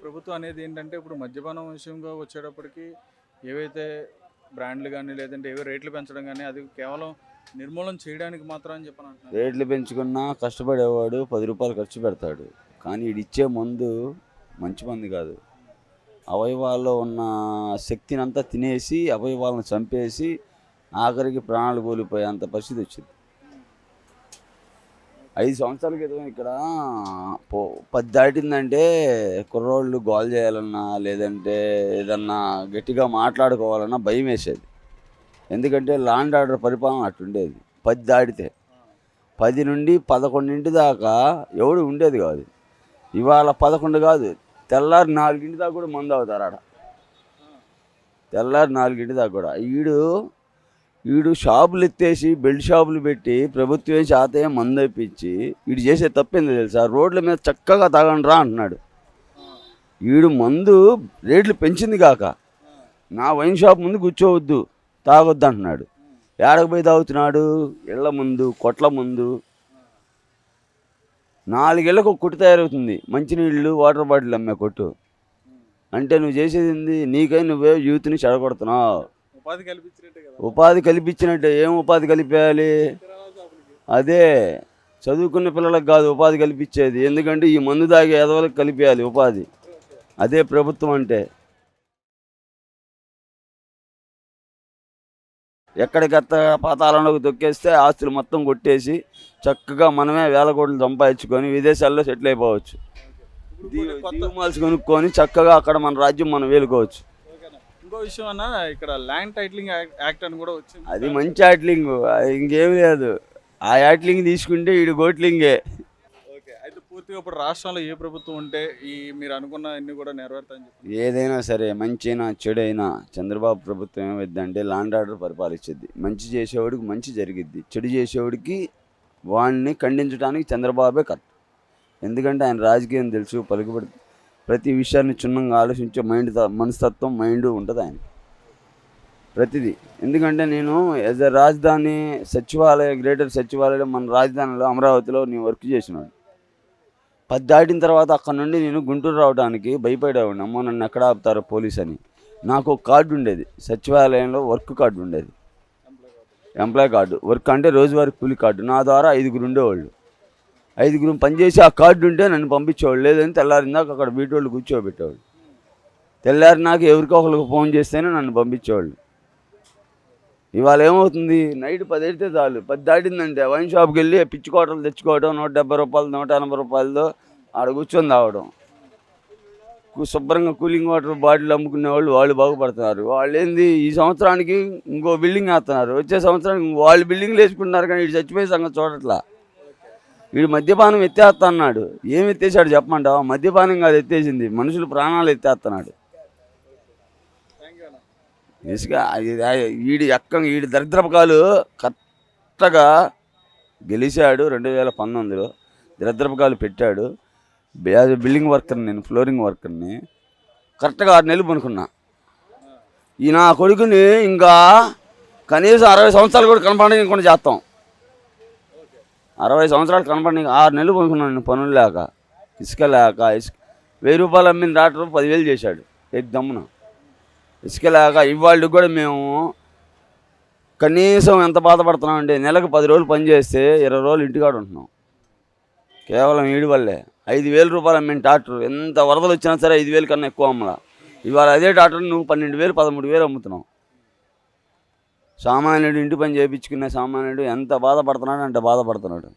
ప్రభుత్వం అనేది ఏంటంటే ఇప్పుడు మద్యపానం విషయంగా వచ్చేటప్పటికి ఏవైతే బ్రాండ్లు కానీ లేదంటే ఏవో రేట్లు పెంచడం కానీ అది కేవలం నిర్మూలన చేయడానికి మాత్రం అని చెప్పని అంటున్నారు. రేట్లు పెంచుకున్నా కష్టపడేవాడు 10 రూపాయలు ఖర్చు పెడతాడు. కానీ ఇచ్చే మందు మంచి మందు కాదు. అవయవాల్లో ఉన్న శక్తిని అంతా తినేసి అవయవాలను చంపేసి ఆఖరికి ప్రాణాలు కోల్పోయేంత పరిస్థితి వచ్చింది. 5 సంవత్సరాల క్రితం ఇక్కడ 10 దాటిందంటే కుర్రోళ్ళు గోల్ చేయాలన్నా లేదంటే ఏదన్నా గట్టిగా మాట్లాడుకోవాలన్నా భయం వేసేది. ఎందుకంటే లాండ్ ఆర్డర్ పరిపాలన అట్టుండేది. 10 దాటితే 10 నుండి 11 దాకా ఎవడు ఉండేది కాదు. ఇవాళ 11 కాదు, తెల్లారి 4 దాకా కూడా మందు అవుతారు ఆడ. తెల్లారి 4 దాకా కూడా వీడు షాపులు ఎత్తేసి బెల్ట్ షాపులు పెట్టి ప్రభుత్వం చేత మందు ఇప్పించి వీడు చేసే తప్పేందో తెలుసా? రోడ్ల మీద చక్కగా తాగండి రా అంటున్నాడు. వీడు మందు రేట్లు పెంచింది కాక నా వైన్ షాప్ ముందు కూర్చోవద్దు తాగొద్దు అంటున్నాడు. ఏడకు పోయి తాగుతున్నాడు? ఇళ్ల ముందు, కొట్ల ముందు. 4 ఏళ్ళకు ఒక కొట్టు తయారవుతుంది, మంచినీళ్ళు వాటర్ బాటిల్ అమ్మే కొట్టు. అంటే నువ్వు చేసేది ఏంది? నీకై నువ్వే యూత్ని చెడగొడుతున్నావు. ఉపాధి కల్పించినట్టే. ఏం ఉపాధి కల్పించాలి? అదే చదువుకున్న పిల్లలకు కాదు ఉపాధి కల్పించేది. ఎందుకంటే ఈ మందు తాగే ఎదవలకు కలిపేయాలి ఉపాధి. అదే ప్రభుత్వం అంటే. ఎక్కడికెత్త పాతాళంలోకి తొక్కేస్తే ఆస్తులు మొత్తం కొట్టేసి చక్కగా మనమే వేల కోట్లు సంపాదించుకొని విదేశాల్లో సెటిల్ అయిపోవచ్చు. దీవుమాల్స్ కొనుక్కొని చక్కగా అక్కడ మన రాజ్యం మనం వేలుకోవచ్చు. ఇంకో విషయం అన్న, ఇక్కడ ల్యాండ్ టైటిలింగ్ యాక్ట్ అని కూడా వచ్చింది. అది మంచి యాట్లింగ్, ఇంకేం లేదు. ఆ యాట్లింగ్ తీసుకుంటే వీడు గోట్లింగే. ఓకే, అయితే పూర్తిగా ఇప్పుడు రాష్ట్రంలో ఏ ప్రభుత్వం ఉంటే ఈ మీరు అనుకున్న అన్ని కూడా నెరవేరుతాయని చెప్పి ఏదైనా సరే మంచైనా చెడైనా చంద్రబాబు ప్రభుత్వం ఏమైందంటే లాండ్ ఆర్డర్ పరిపాలించింది. మంచి చేసేవాడికి మంచి జరిగిద్ది, చెడు చేసేవాడికి వాడిని ఖండించడానికి చంద్రబాబే కరెక్ట్. ఎందుకంటే ఆయన రాజకీయం తెలుసు, పలుకుబడి ప్రతి విషయాన్ని క్షుణ్ణంగా ఆలోచించే మనస్తత్వం మైండ్ ఉంటుంది ఆయన ప్రతిదీ. ఎందుకంటే నేను యాజ్ ఎ రాజధాని సచివాలయ గ్రేటర్ సచివాలయం మన రాజధానిలో అమరావతిలో నేను వర్క్ చేసినాను. 10 దాటిన తర్వాత అక్కడ నుండి నేను గుంటూరు రావడానికి భయపడేవాడిని. అమ్మో నన్ను ఎక్కడ ఆపుతారో పోలీస్ అని. నాకు ఒక కార్డు ఉండేది, సచివాలయంలో వర్క్ కార్డు ఉండేది, ఎంప్లాయ్ కార్డు. వర్క్ అంటే రోజువారీ కూలి కార్డు. నా ద్వారా 5గురు ఉండేవాళ్ళు. 5గురు పనిచేసి ఆ కార్డు ఉంటే నన్ను పంపించేవాళ్ళు. లేదని తెల్లారిందాక అక్కడ బీటోళ్ళు కూర్చోబెట్టేవాళ్ళు. తెల్లారి నాకు ఎవరికో ఒకరికి ఫోన్ చేస్తేనే నన్ను పంపించేవాళ్ళు. ఇవాళ ఏమవుతుంది? నైట్ 10 అయితే చాలు, 10 దాటిందంటే వైన్ షాప్కి వెళ్ళి పిచ్చి కోటలు తెచ్చుకోవడం, 170 రూపాయలు 180 రూపాయలతో ఆడ కూర్చొని తాగడం. శుభ్రంగా కూలింగ్ వాటర్ బాటిల్ అమ్ముకునే వాళ్ళు బాగుపడుతున్నారు. వాళ్ళు ఏంది ఈ సంవత్సరానికి ఇంకో బిల్డింగ్ వేస్తున్నారు, వచ్చే సంవత్సరానికి వాళ్ళు బిల్డింగ్లు వేసుకుంటున్నారు. కానీ వీడు చచ్చిపోయే సంగతి చూడట్లా. వీడు మద్యపానం ఎత్తేస్తా అన్నాడు. ఏం ఎత్తేసాడు చెప్పమంటావా? మద్యపానం కాదు ఎత్తేసింది, మనుషులు ప్రాణాలు ఎత్తేస్తున్నాడు. ఇసుక వీడి దరిద్రపకాలు కరెక్ట్గా గెలిచాడు. 2019లో దరిద్రపకాలు పెట్టాడు. బిల్డింగ్ వర్కర్ని, నేను ఫ్లోరింగ్ వర్కర్ని. కరెక్ట్గా 6 నెలలు పనుకున్నా. ఈ నా కొడుకుని ఇంకా కనీసం 60 సంవత్సరాలు కూడా కనపడకుండా చేస్తాం. 60 సంవత్సరాలు కనపడి 6 నెలలు పనుకున్నాను నేను పనులు లేక, ఇసుక లేక. 1000 రూపాయలు అమ్మిన డాక్టర్ 10,000 చేశాడు దమ్మున. ఇసుక లేక ఇవాళకి కూడా మేము కనీసం ఎంత బాధపడుతున్నామంటే నెలకు 10 రోజులు పని చేస్తే 20 రోజులు ఇంటికాడ ఉంటున్నాం. కేవలం వీడి వల్లే. 5,000 రూపాయలు అమ్మిన డాక్టర్ ఎంత వరదలు వచ్చినా సరే 5,000 కన్నా ఎక్కువ అమ్మలా. ఇవాళ అదే డాక్టర్ నువ్వు 12,000 13,000 అమ్ముతున్నావు. సామాన్యుడు ఇంటి పని చేయించుకునే సామాన్యుడు ఎంత బాధపడుతున్నాడు అంటే బాధపడుతున్నాడు.